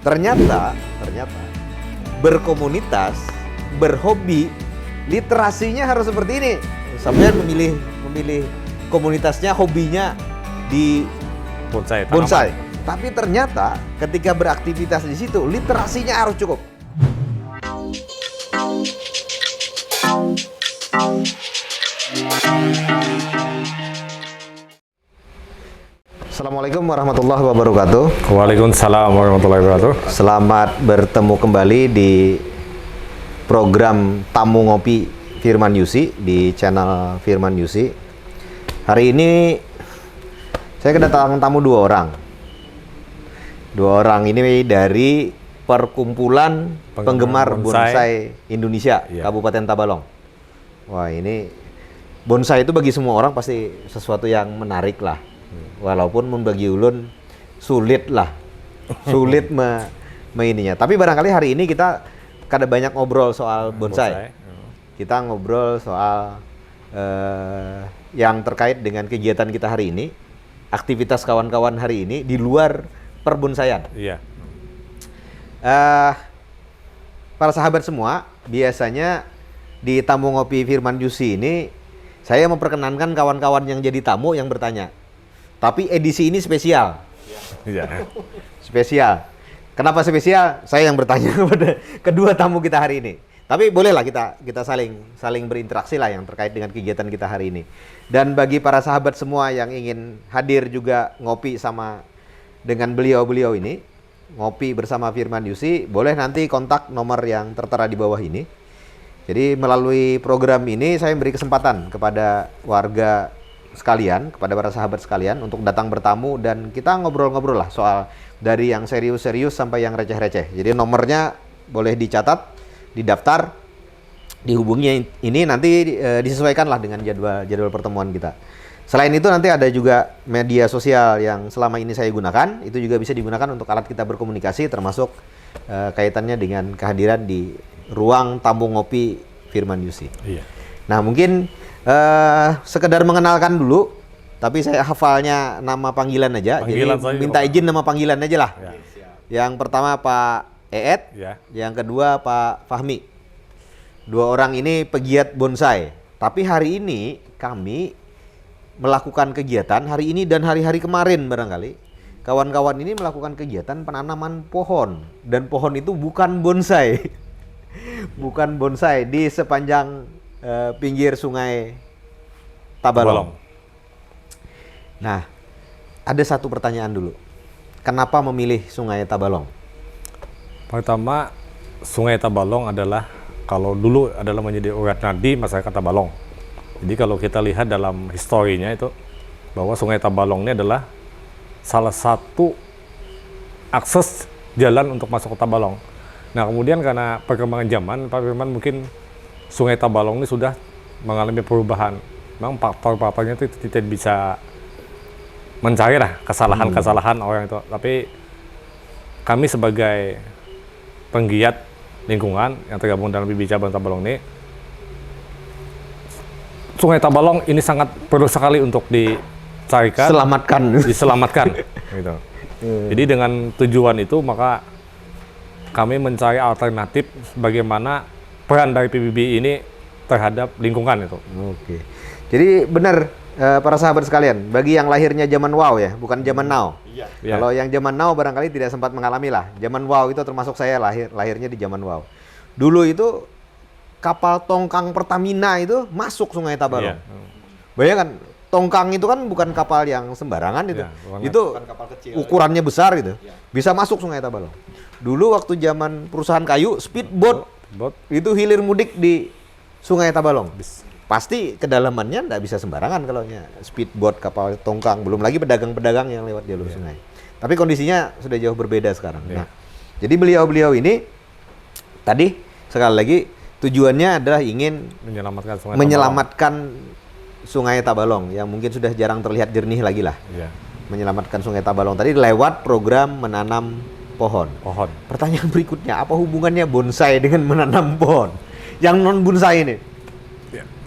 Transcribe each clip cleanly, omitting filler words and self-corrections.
Ternyata berkomunitas, berhobi, literasinya harus seperti ini. Sampean memilih komunitasnya, hobinya di bonsai. Tapi ternyata ketika beraktivitas di situ, literasinya harus cukup. Assalamualaikum warahmatullahi wabarakatuh. Waalaikumsalam warahmatullahi wabarakatuh. Selamat bertemu kembali di program Tamu Ngopi Firman Yusi di channel Firman Yusi. Hari ini saya kedatangan tamu dua orang. Dua orang ini dari perkumpulan penggemar bonsai Indonesia, Kabupaten Tabalong. Wah, ini bonsai itu bagi semua orang pasti sesuatu yang menarik lah. Walaupun bagi ulun sulit ininya. Tapi barangkali hari ini kita kada banyak ngobrol soal bonsai. Kita ngobrol soal yang terkait dengan kegiatan kita hari ini, aktivitas kawan-kawan hari ini di luar perbonsaian. Iya. Para sahabat semua, biasanya di Tamu Ngopi Firman Yusi ini saya memperkenankan kawan-kawan yang jadi tamu yang bertanya. Tapi edisi ini spesial. Iya. Spesial. Kenapa spesial? Saya yang bertanya kepada kedua tamu kita hari ini. Tapi bolehlah kita saling berinteraksi lah yang terkait dengan kegiatan kita hari ini. Dan bagi para sahabat semua yang ingin hadir juga ngopi sama dengan beliau-beliau ini, ngopi bersama Firman Yusi, boleh nanti kontak nomor yang tertera di bawah ini. Jadi melalui program ini saya memberi kesempatan kepada warga sekalian, kepada para sahabat sekalian untuk datang bertamu dan kita ngobrol-ngobrol lah soal dari yang serius-serius sampai yang receh-receh. Jadi nomornya boleh dicatat, didaftar, dihubungi ini nanti disesuaikan lah dengan jadwal pertemuan kita. Selain itu nanti ada juga media sosial yang selama ini saya gunakan, itu juga bisa digunakan untuk alat kita berkomunikasi termasuk kaitannya dengan kehadiran di ruang tamu ngopi Firman Yusi. Iya. Nah, mungkin sekedar mengenalkan dulu, tapi saya hafalnya nama panggilan aja. Panggilan jadi minta izin nama panggilan aja lah. Ya. Yang pertama Pak Eet, yang kedua Pak Fahmi. Dua orang ini pegiat bonsai. Tapi hari ini kami melakukan kegiatan hari ini dan hari-hari kemarin barangkali. Kawan-kawan ini melakukan kegiatan penanaman pohon. Dan pohon itu bukan bonsai. Bukan bonsai di sepanjang pinggir sungai Tabalong. Nah, ada satu pertanyaan dulu. Kenapa memilih sungai Tabalong? Pertama, sungai Tabalong adalah kalau dulu adalah menjadi urat nadi masyarakat Tabalong. Jadi kalau kita lihat dalam historinya itu bahwa sungai Tabalong ini adalah salah satu akses jalan untuk masuk ke Tabalong. Nah, kemudian karena perkembangan zaman, Pak Firman mungkin sungai Tabalong ini sudah mengalami perubahan. Memang faktor-faktornya itu tidak bisa mencari lah kesalahan-kesalahan orang itu. Tapi kami sebagai penggiat lingkungan yang tergabung dalam BBCA Tabalong ini, sungai Tabalong ini sangat perlu sekali untuk dicarikan, diselamatkan. Gitu. Jadi dengan tujuan itu maka kami mencari alternatif bagaimana peran dari PBB ini terhadap lingkungan itu. Oke. Jadi benar para sahabat sekalian, bagi yang lahirnya zaman wow ya, bukan zaman now. Iya. Kalau yang zaman now barangkali tidak sempat mengalami lah. Zaman wow itu termasuk saya lahirnya di zaman wow. Dulu itu kapal tongkang Pertamina itu masuk Sungai Tabalong. Bayangkan, tongkang itu kan bukan kapal yang sembarangan itu. Itu kapal kecil, ukurannya besar gitu. Bisa masuk Sungai Tabalong. Dulu waktu zaman perusahaan kayu, speedboat itu hilir mudik di Sungai Tabalong. Pasti kedalamannya nggak bisa sembarangan kalau speedboat, kapal tongkang, belum lagi pedagang-pedagang yang lewat jalur sungai. Tapi kondisinya sudah jauh berbeda sekarang. Nah, jadi beliau-beliau ini tadi sekali lagi tujuannya adalah ingin menyelamatkan Sungai Tabalong yang mungkin sudah jarang terlihat jernih lagi lah. Menyelamatkan Sungai Tabalong tadi lewat program menanam pohon. Pertanyaan berikutnya, apa hubungannya bonsai dengan menanam pohon? Yang non bonsai ini?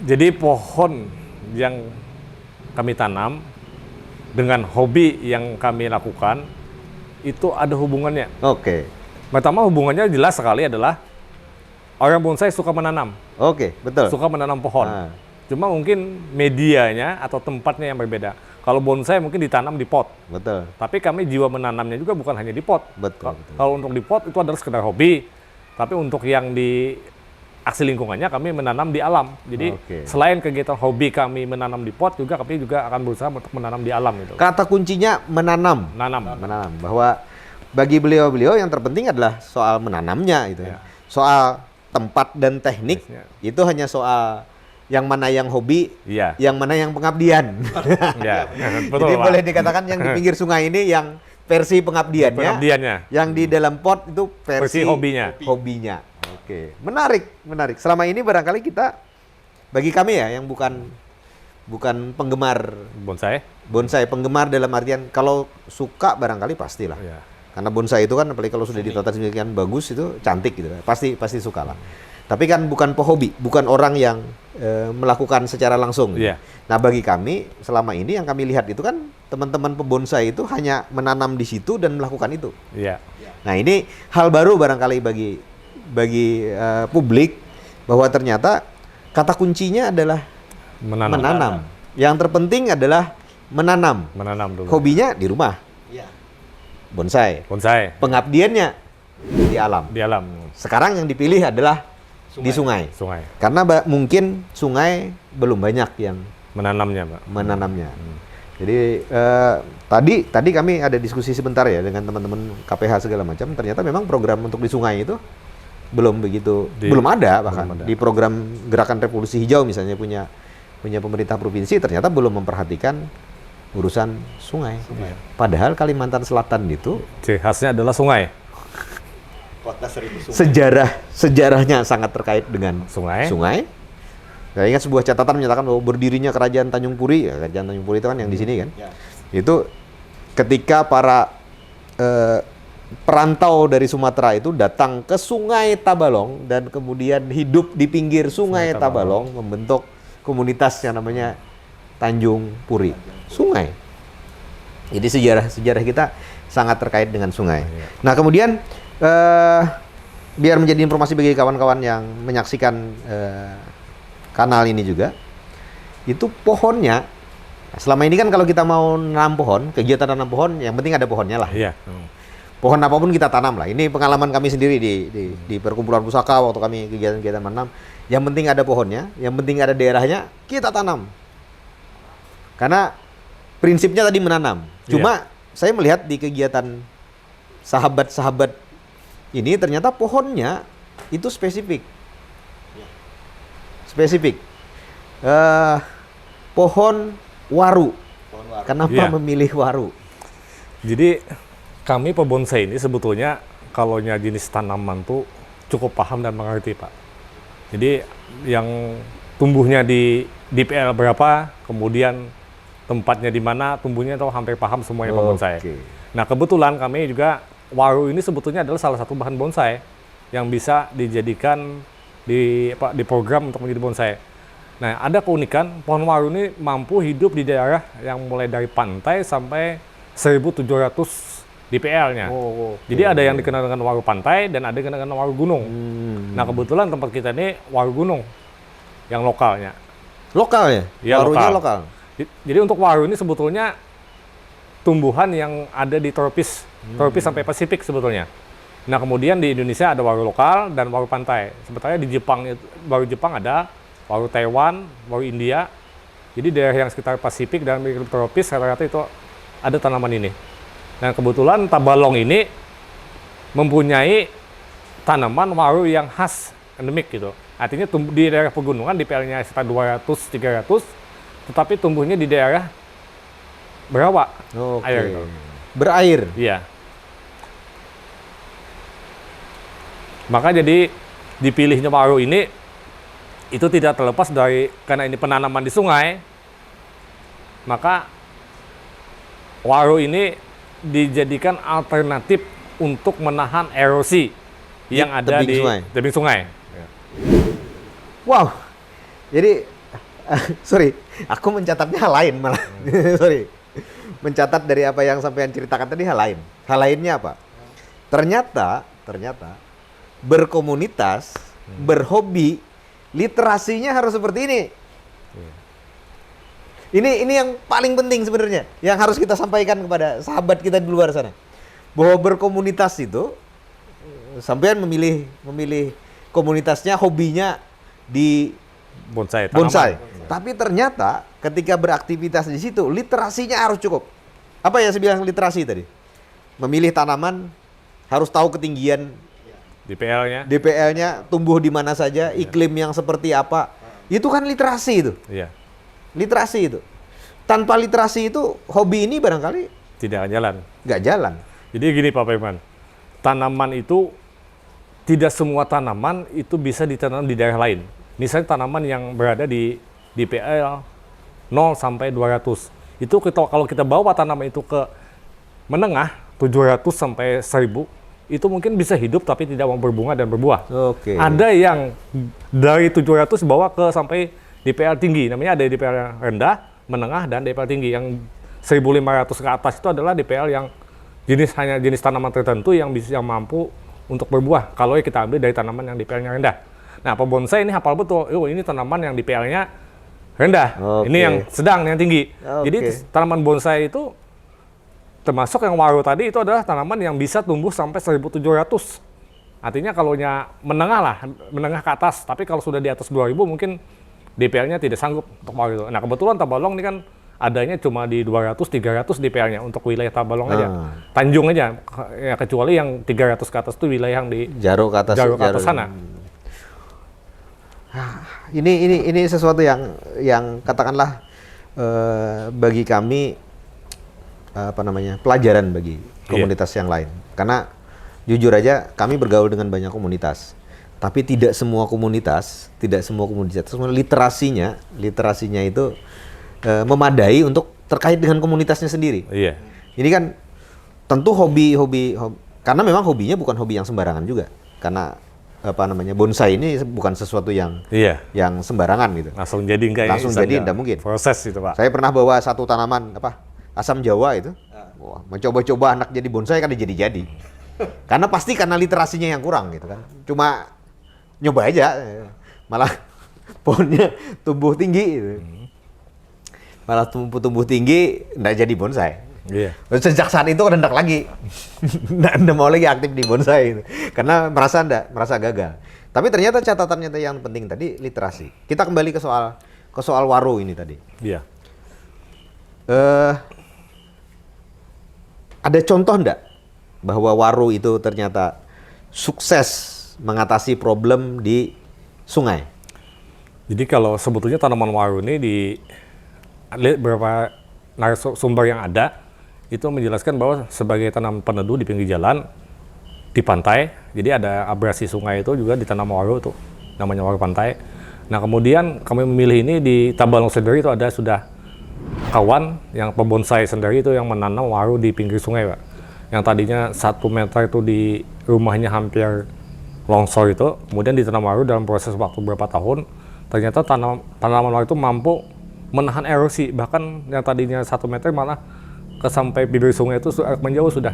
Jadi pohon yang kami tanam dengan hobi yang kami lakukan itu ada hubungannya. Oke. Pertama hubungannya jelas sekali adalah orang bonsai suka menanam, Oke, betul. suka menanam pohon. Ah. Cuma mungkin medianya atau tempatnya yang berbeda. Kalau bonsai mungkin ditanam di pot. Betul. Tapi kami jiwa menanamnya juga bukan hanya di pot. Betul, betul. Kalau untuk di pot itu adalah sekedar hobi. Tapi untuk yang di aksi lingkungannya kami menanam di alam. Jadi Oke. selain kegiatan hobi kami menanam di pot, juga kami juga akan berusaha untuk menanam di alam itu. Kata kuncinya menanam. Menanam. Menanam. Bahwa bagi beliau-beliau yang terpenting adalah soal menanamnya gitu ya. Ya. Soal tempat dan teknik Tekniknya. itu hanya soal yang mana yang hobi, Iya. yang mana yang pengabdian. Ya. Jadi boleh dikatakan yang di pinggir sungai ini yang versi pengabdiannya, Pengabdiannya. yang di dalam pot itu versi Versi hobinya. Hobinya. Oke, menarik, menarik. Selama ini barangkali kita, bagi kami ya yang bukan penggemar Bonsai. bonsai, penggemar dalam artian kalau suka barangkali pastilah. Ya. Karena bonsai itu kan apalagi kalau sudah ditata sedemikian bagus itu cantik gitu, pasti suka lah. Tapi kan bukan pehobi, bukan orang yang melakukan secara langsung. Iya. Nah bagi kami selama ini yang kami lihat itu kan teman-teman pembonsai itu hanya menanam di situ dan melakukan itu. Iya. Nah ini hal baru barangkali bagi publik bahwa ternyata kata kuncinya adalah menanam. Yang terpenting adalah menanam. Menanam dulu. Hobinya di rumah, bonsai. Bonsai Pengabdiannya di alam. di alam. Sekarang yang dipilih adalah di sungai. Sungai. Karena mungkin sungai belum banyak yang Menanamnya, Pak. menanamnya. Jadi tadi kami ada diskusi sebentar ya dengan teman-teman KPH segala macam. Ternyata memang program untuk di sungai itu belum belum ada bahkan belum ada. di program Gerakan Revolusi Hijau misalnya punya pemerintah provinsi ternyata belum memperhatikan urusan sungai. Padahal Kalimantan Selatan itu Ciri khasnya adalah sungai. sejarahnya sangat terkait dengan Sungai. Saya ingat sebuah catatan menyatakan bahwa berdirinya Kerajaan Tanjung Puri, ya, Kerajaan Tanjung Puri itu kan yang di sini kan, itu ketika para perantau dari Sumatera itu datang ke Sungai Tabalong dan kemudian hidup di pinggir Sungai Tabalong membentuk komunitas yang namanya Tanjung Puri, sungai. Jadi sejarah kita sangat terkait dengan sungai. Nah kemudian biar menjadi informasi bagi kawan-kawan yang menyaksikan kanal ini juga, itu pohonnya selama ini kan kalau kita mau nanam pohon, kegiatan nanam pohon yang penting ada pohonnya lah. Iya. Pohon apapun kita tanam lah. Ini pengalaman kami sendiri di perkumpulan pusaka waktu kami kegiatan-kegiatan menanam. Yang penting ada pohonnya, yang penting ada daerahnya, kita tanam. Karena prinsipnya tadi menanam. Cuma saya melihat di kegiatan sahabat-sahabat ini ternyata pohonnya itu spesifik. Pohon waru. Kenapa memilih waru? Jadi kami pebonsai ini sebetulnya kalau jenis tanaman tuh cukup paham dan mengerti, Pak. Jadi yang tumbuhnya di DPL berapa, kemudian tempatnya di mana tumbuhnya itu hampir paham semuanya pebonsai. Nah kebetulan kami juga waru ini sebetulnya adalah salah satu bahan bonsai yang bisa dijadikan di program untuk menjadi bonsai. Nah ada keunikan pohon waru ini mampu hidup di daerah yang mulai dari pantai sampai 1.700 DPL-nya. Jadi ada yang dikenal dengan waru pantai dan ada yang dengan waru gunung. Nah kebetulan tempat kita ini waru gunung yang lokalnya. Lokal ya? Ya, Warunya lokal. Jadi untuk waru ini sebetulnya tumbuhan yang ada di tropis sampai Pasifik sebetulnya. Nah kemudian di Indonesia ada waru lokal dan waru pantai. Sebenarnya di Jepang waru Jepang ada, waru Taiwan, waru India. Jadi daerah yang sekitar Pasifik dan tropis rata-rata itu ada tanaman ini. Nah kebetulan Tabalong ini mempunyai tanaman waru yang khas endemik gitu. Artinya di daerah pegunungan DPL-nya sekitar 200-300, tetapi tumbuhnya di daerah berawa air gitu. Berair. Iya. Maka jadi dipilihnya waru ini itu tidak terlepas dari karena ini penanaman di sungai, maka waru ini dijadikan alternatif untuk menahan erosi yang ada di tebing sungai. Wow. Jadi sorry, aku mencatatnya hal lain malah. Sorry. Mencatat dari apa yang sampean ceritakan tadi hal lain. Hal lainnya apa? Ternyata ternyata berkomunitas, berhobi, literasinya harus seperti ini. Ini yang paling penting sebenarnya, yang harus kita sampaikan kepada sahabat kita di luar sana. Bahwa berkomunitas itu, sampean memilih komunitasnya, hobinya di bonsai. Tapi ternyata ketika beraktivitas di situ, literasinya harus cukup. Apa yang saya bilang literasi tadi? Memilih tanaman, harus tahu ketinggian DPL-nya, tumbuh di mana saja, iklim yang seperti apa. Itu kan literasi itu. Iya. Literasi itu. Tanpa literasi itu, hobi ini barangkali Tidak akan jalan. nggak jalan. Jadi gini Pak Firman, tanaman itu tidak semua tanaman itu bisa ditanam di daerah lain. Misalnya tanaman yang berada di DPL 0 sampai 200. Itu kalau kita bawa tanaman itu ke menengah 700 sampai 1000, itu mungkin bisa hidup tapi tidak mau berbunga dan berbuah. Oke. Ada yang dari 700 bawa ke sampai DPL tinggi, namanya ada DPL rendah, menengah, dan DPL tinggi. Yang 1500 ke atas itu adalah DPL yang hanya jenis tanaman tertentu yang bisa mampu untuk berbuah kalau kita ambil dari tanaman yang DPL-nya rendah. Nah, pembonsai ini hafal betul, ini tanaman yang DPL-nya rendah, ini yang sedang, yang tinggi. Jadi tanaman bonsai itu termasuk yang waru tadi itu adalah tanaman yang bisa tumbuh sampai 1700. Artinya kalau menengah ke atas, tapi kalau sudah di atas 2000 mungkin DPL-nya tidak sanggup untuk waru itu. Nah, kebetulan Tabalong ini kan adanya cuma di 200-300 DPL-nya untuk wilayah Tabalong aja. Tanjung aja, ya, kecuali yang 300 ke atas itu wilayah yang di Jaruk ke atas sana. Ini sesuatu yang katakanlah bagi kami pelajaran bagi komunitas yang lain. Karena jujur aja kami bergaul dengan banyak komunitas. Tapi tidak semua komunitas literasinya itu memadai untuk terkait dengan komunitasnya sendiri. Iya. Ini kan tentu hobi, karena memang hobinya bukan hobi yang sembarangan juga. Karena bonsai ini bukan sesuatu yang sembarangan gitu. Langsung jadi enggak mungkin. Proses itu, Pak. Saya pernah bawa satu tanaman asam Jawa itu. Wah, mencoba-coba anak jadi bonsai kan jadi. Karena literasinya yang kurang gitu kan. Cuma nyoba aja, malah pohonnya tumbuh tinggi gitu. Malah tumbuh tinggi, nggak jadi bonsai. Iya. Sejak saat itu rendak lagi, nggak mau lagi aktif di bonsai gitu. Karena merasa gagal. Tapi ternyata catatannya yang penting tadi literasi. Kita kembali ke soal waru ini tadi. Iya. Ada contoh nggak bahwa waru itu ternyata sukses mengatasi problem di sungai? Jadi kalau sebetulnya tanaman waru ini di beberapa narasumber yang ada itu menjelaskan bahwa sebagai tanaman peneduh di pinggir jalan, di pantai, jadi ada abrasi sungai itu juga ditanam waru itu, namanya waru pantai. Nah, kemudian kami memilih ini di Tabalong sendiri itu ada sudah kawan yang pembonsai sendiri itu yang menanam waru di pinggir sungai, Pak. Yang tadinya 1 meter itu di rumahnya hampir longsor itu, kemudian ditanam waru dalam proses waktu beberapa tahun, ternyata tanaman waru itu mampu menahan erosi, bahkan yang tadinya 1 meter malah sampai bibir sungai itu menjauh sudah.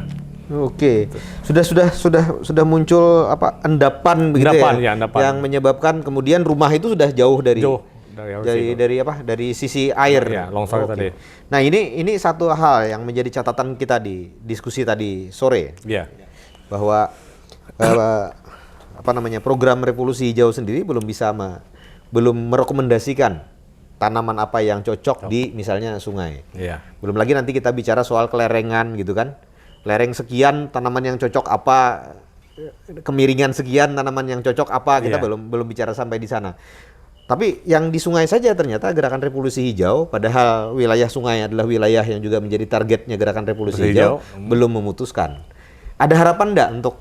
Oke, sudah muncul endapan begitu endapan. Yang menyebabkan kemudian rumah itu sudah jauh dari sisi air. Ya, longsor tadi. Nah, ini satu hal yang menjadi catatan kita di diskusi tadi sore. Iya. Bahwa program Revolusi Hijau sendiri belum merekomendasikan tanaman apa yang cocok di misalnya sungai. Iya. Belum lagi nanti kita bicara soal kelerengan gitu kan. Lereng sekian tanaman yang cocok apa, kemiringan sekian tanaman yang cocok apa, kita belum bicara sampai di sana. Tapi yang di sungai saja ternyata gerakan Revolusi Hijau, padahal wilayah sungai adalah wilayah yang juga menjadi targetnya gerakan Revolusi Hijau, belum memutuskan. Ada harapan enggak untuk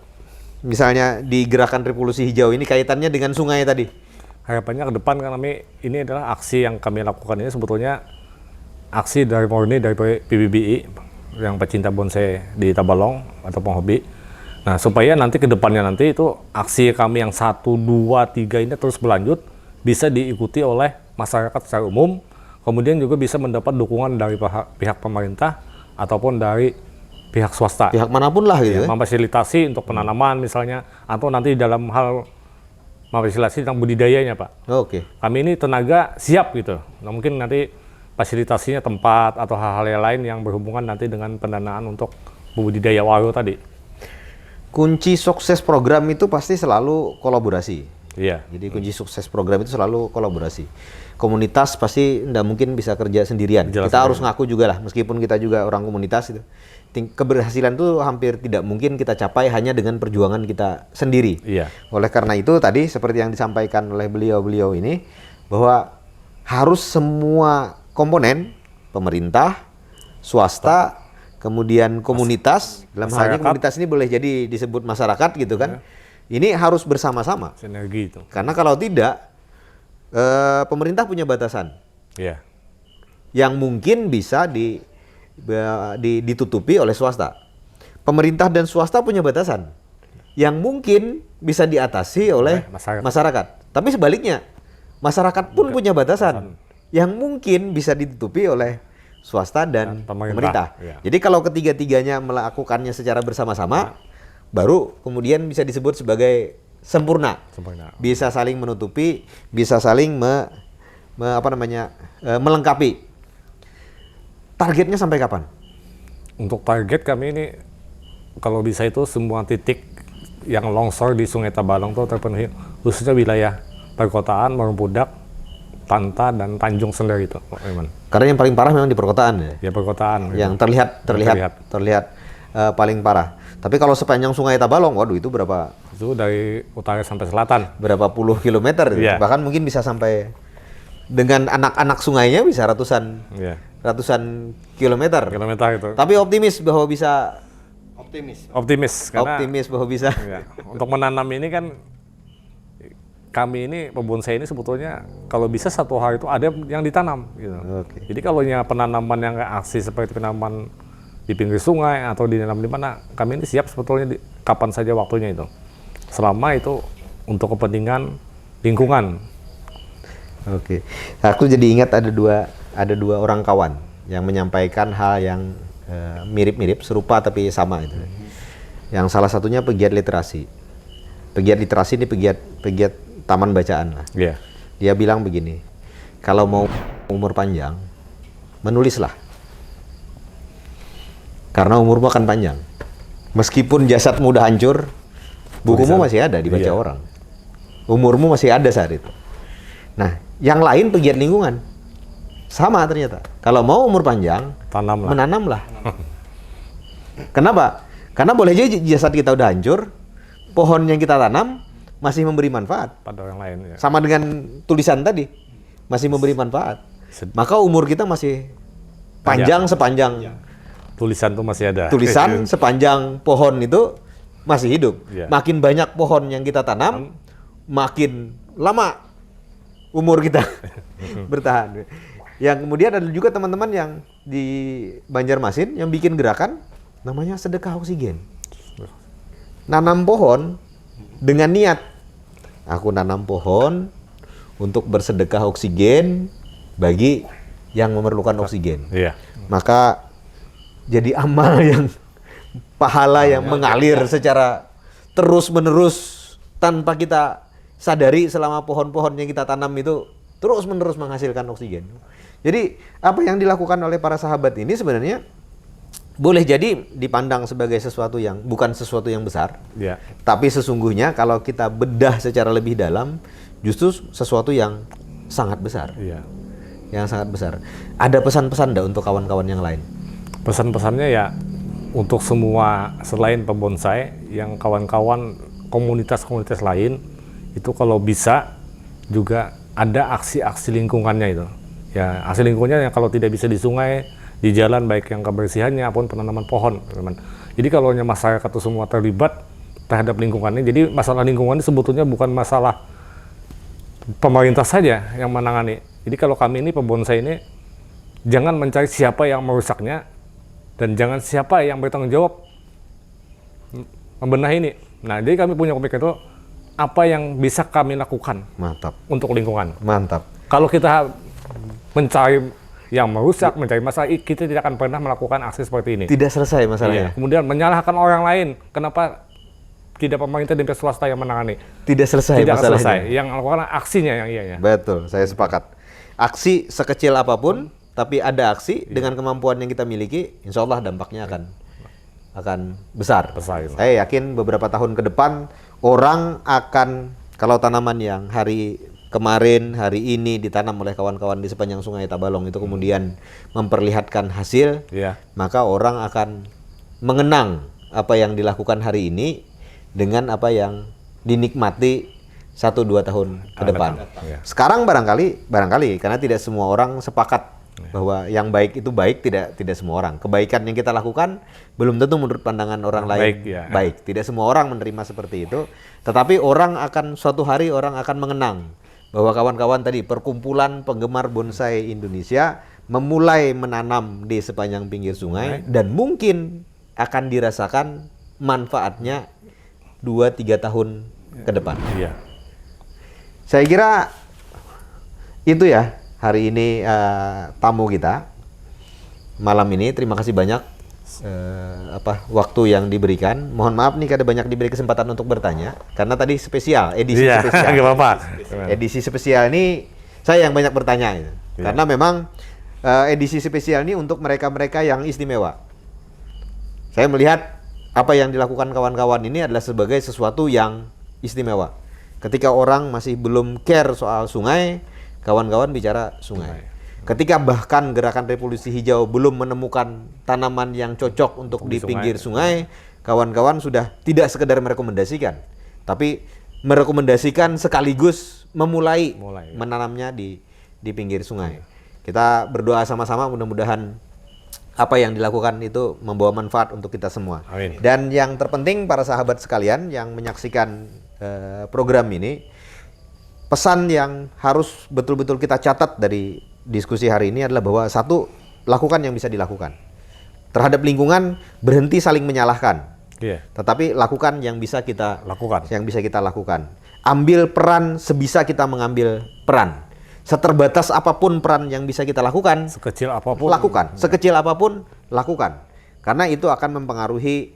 misalnya di gerakan Revolusi Hijau ini kaitannya dengan sungai tadi? Harapannya ke depan ini adalah aksi yang kami lakukan ini sebetulnya aksi dari PBBI yang pecinta bonsai di Tabalong atau penghobi. Nah, supaya nanti ke depannya itu aksi kami yang 1, 2, 3 ini terus berlanjut, bisa diikuti oleh masyarakat secara umum, kemudian juga bisa mendapat dukungan dari pihak pemerintah ataupun dari pihak swasta. Pihak manapun lah gitu. Ya, memfasilitasi untuk penanaman misalnya, atau nanti dalam hal memfasilitasi tentang budidayanya, Pak. Oke. Kami ini tenaga siap gitu. Nah, mungkin nanti fasilitasinya tempat atau hal-hal yang lain yang berhubungan nanti dengan pendanaan untuk budidaya waru tadi. Kunci sukses program itu pasti selalu kolaborasi. Iya. Jadi kunci sukses program itu selalu kolaborasi. Komunitas pasti nggak mungkin bisa kerja sendirian. Jelas Kita harus ngaku juga lah, meskipun kita juga orang komunitas itu. Keberhasilan itu hampir tidak mungkin kita capai hanya dengan perjuangan kita sendiri. Iya. Oleh karena itu tadi seperti yang disampaikan oleh beliau-beliau ini, bahwa harus semua komponen, pemerintah, swasta, kemudian komunitas, dalam halnya komunitas ini boleh jadi disebut masyarakat gitu kan. Ini harus bersama-sama. Sinergi itu. Karena kalau tidak, pemerintah punya batasan Iya. yang mungkin bisa ditutupi oleh swasta. Pemerintah dan swasta punya batasan yang mungkin bisa diatasi oleh masyarakat. Tapi sebaliknya, masyarakat pun punya batasan yang mungkin bisa ditutupi oleh swasta dan pemerintah. Ya. Jadi kalau ketiga-tiganya melakukannya secara bersama-sama, baru kemudian bisa disebut sebagai sempurna. Bisa saling menutupi, bisa saling melengkapi. Targetnya sampai kapan? Untuk target kami ini, kalau bisa itu semua titik yang longsor di Sungai Tabalong itu terpenuhi, khususnya wilayah perkotaan, Marumpudak, Tanta, dan Tanjung Sender itu, Pak Iman. Karena yang paling parah memang di perkotaan ya? Ya, perkotaan. Yang terlihat paling parah. Tapi kalau sepanjang Sungai Tabalong, waduh itu berapa? Itu dari utara sampai selatan. Berapa puluh kilometer, Ya. Bahkan mungkin bisa sampai, dengan anak-anak sungainya bisa ratusan kilometer. Itu. Tapi optimis bahwa bisa. Optimis karena Optimis bahwa bisa. ya, untuk menanam ini kan kami ini pembonsai ini sebetulnya kalau bisa satu hari itu ada yang ditanam gitu. Oke. Jadi kalau penanaman yang aksi seperti penanaman di pinggir sungai atau dinanam di mana, kami ini siap sebetulnya kapan saja waktunya itu. Selama itu untuk kepentingan lingkungan. Oke, aku jadi ingat ada dua orang kawan yang menyampaikan hal yang mirip-mirip, serupa tapi sama itu. Yang salah satunya pegiat literasi. Pegiat literasi ini pegiat taman bacaan lah. Iya. Dia bilang begini, kalau mau umur panjang, menulislah. Karena umurmu akan panjang. Meskipun jasadmu udah hancur, bukumu masih ada dibaca orang. Umurmu masih ada saat itu. Nah, yang lain pegiat lingkungan. Sama ternyata. Kalau mau umur panjang, menanamlah. Kenapa? Karena boleh jadi jasad kita udah hancur, pohon yang kita tanam masih memberi manfaat. Pada orang lain. Ya. Sama dengan tulisan tadi, masih memberi manfaat. Maka umur kita masih panjang sepanjang tulisan itu masih ada. Tulisan sepanjang pohon itu masih hidup. Ya. Makin banyak pohon yang kita tanam, makin lama umur kita bertahan. Yang kemudian ada juga teman-teman yang di Banjarmasin yang bikin gerakan namanya sedekah oksigen. Nanam pohon dengan niat, aku nanam pohon untuk bersedekah oksigen bagi yang memerlukan oksigen. Iya. Maka jadi amal yang pahala yang mengalir secara terus-menerus tanpa kita sadari selama pohon-pohon yang kita tanam itu terus-menerus menghasilkan oksigen. Jadi apa yang dilakukan oleh para sahabat ini sebenarnya boleh jadi dipandang sebagai sesuatu yang bukan sesuatu yang besar. Ya. Tapi sesungguhnya kalau kita bedah secara lebih dalam justru sesuatu yang sangat besar. Iya. Yang sangat besar. Ada pesan-pesan enggak untuk kawan-kawan yang lain? Pesan-pesannya ya untuk semua selain pembonsai yang kawan-kawan komunitas-komunitas lain itu kalau bisa juga ada aksi-aksi lingkungannya itu. Ya, aksi lingkungannya yang kalau tidak bisa di sungai, di jalan baik yang kebersihannya maupun penanaman pohon, teman. Jadi kalau masyarakat itu semua terlibat terhadap lingkungannya, jadi masalah lingkungan ini sebetulnya bukan masalah pemerintah saja yang menangani. Jadi kalau kami ini pembonsai ini jangan mencari siapa yang merusaknya dan jangan siapa yang bertanggung jawab membenahi ini. Nah, jadi kami punya pemikiran itu apa yang bisa kami lakukan. Mantap. Untuk lingkungan. Mantap. Kalau kita mencari yang merusak, mencari masalah, kita tidak akan pernah melakukan aksi seperti ini. Tidak selesai masalahnya. Iya. Kemudian menyalahkan orang lain, kenapa tidak pemerintah dan pihak swasta yang menangani? Tidak selesai Tidak masalahnya. selesai, yang melakukan aksinya yang ianya. Betul, saya sepakat. Aksi sekecil apapun, tapi ada aksi dengan kemampuan yang kita miliki, insya Allah dampaknya akan besar. Besar, gitu. Saya yakin beberapa tahun ke depan orang akan, kalau tanaman yang hari kemarin, hari ini ditanam oleh kawan-kawan di sepanjang Sungai Tabalong itu kemudian memperlihatkan hasil, Iya. maka orang akan mengenang apa yang dilakukan hari ini dengan apa yang dinikmati 1-2 tahun ke depan. Iya. Sekarang barangkali karena tidak semua orang sepakat bahwa yang baik itu baik, tidak semua orang. Kebaikan yang kita lakukan belum tentu menurut pandangan orang lain baik. Tidak semua orang menerima seperti itu. Tetapi suatu hari orang akan mengenang bahwa kawan-kawan tadi perkumpulan penggemar bonsai Indonesia memulai menanam di sepanjang pinggir sungai dan mungkin akan dirasakan manfaatnya 2-3 tahun ke depan. Iya. Saya kira itu ya hari ini tamu kita malam ini. Terima kasih banyak waktu yang diberikan. Mohon maaf nih kada banyak diberi kesempatan untuk bertanya karena tadi spesial, edisi spesial. Nggak apa-apa. Edisi spesial ini saya yang banyak bertanya gitu. Karena memang edisi spesial ini untuk mereka-mereka yang istimewa. Saya melihat apa yang dilakukan kawan-kawan ini adalah sebagai sesuatu yang istimewa. Ketika orang masih belum care soal sungai, kawan-kawan bicara sungai. Ketika bahkan gerakan revolusi hijau belum menemukan tanaman yang cocok untuk di pinggir sungai, kawan-kawan sudah tidak sekedar merekomendasikan, tapi merekomendasikan sekaligus memulai menanamnya di pinggir sungai. Kita berdoa sama-sama mudah-mudahan apa yang dilakukan itu membawa manfaat untuk kita semua. Amin. Dan yang terpenting para sahabat sekalian yang menyaksikan program ini, pesan yang harus betul-betul kita catat dari diskusi hari ini adalah bahwa satu, lakukan yang bisa dilakukan. Terhadap lingkungan, berhenti saling menyalahkan. Tetapi lakukan yang bisa kita lakukan. Ambil peran sebisa kita mengambil peran. Seterbatas apapun peran yang bisa kita lakukan, sekecil apapun lakukan. Sekecil apapun lakukan. Karena itu akan mempengaruhi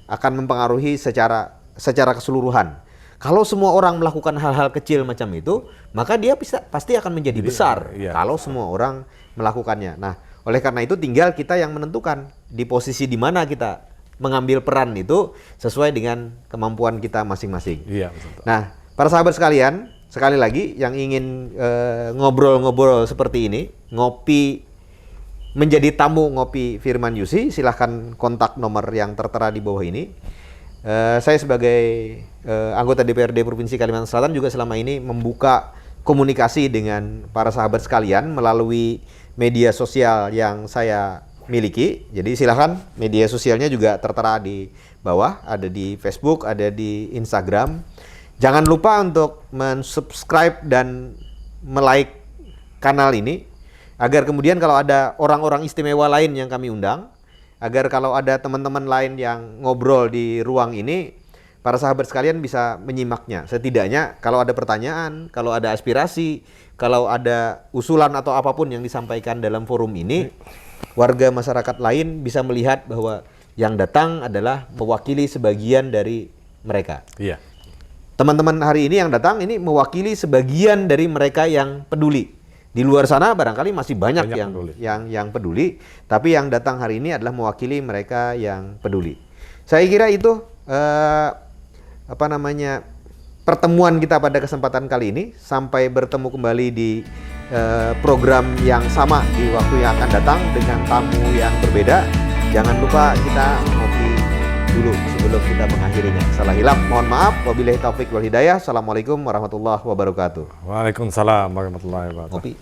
akan mempengaruhi secara keseluruhan. Kalau semua orang melakukan hal-hal kecil macam itu, maka dia pasti akan menjadi besar. Kalau semua orang melakukannya. Nah, oleh karena itu tinggal kita yang menentukan di posisi di mana kita mengambil peran itu sesuai dengan kemampuan kita masing-masing. Nah, para sahabat sekalian, sekali lagi yang ingin ngobrol-ngobrol seperti ini, menjadi tamu ngopi Firman Yusi, silahkan kontak nomor yang tertera di bawah ini. Saya sebagai anggota DPRD Provinsi Kalimantan Selatan juga selama ini membuka komunikasi dengan para sahabat sekalian melalui media sosial yang saya miliki. Jadi silakan, media sosialnya juga tertera di bawah, ada di Facebook, ada di Instagram. Jangan lupa untuk men-subscribe dan me-like kanal ini, agar kemudian kalau ada orang-orang istimewa lain yang kami undang, agar kalau ada teman-teman lain yang ngobrol di ruang ini, para sahabat sekalian bisa menyimaknya. Setidaknya kalau ada pertanyaan, kalau ada aspirasi, kalau ada usulan atau apapun yang disampaikan dalam forum ini, warga masyarakat lain bisa melihat bahwa yang datang adalah mewakili sebagian dari mereka. Teman-teman hari ini yang datang ini mewakili sebagian dari mereka yang peduli. Di luar sana barangkali masih banyak yang peduli, tapi yang datang hari ini adalah mewakili mereka yang peduli. Saya kira itu pertemuan kita pada kesempatan kali ini. Sampai bertemu kembali di program yang sama di waktu yang akan datang dengan tamu yang berbeda. Jangan lupa kita ngopi dulu sebelum kita mengakhirinya. Salah hilaf, mohon maaf. Wabillahi taufik wal hidayah. Assalamualaikum warahmatullahi wabarakatuh. Waalaikumsalam warahmatullahi wabarakatuh. Ngopi.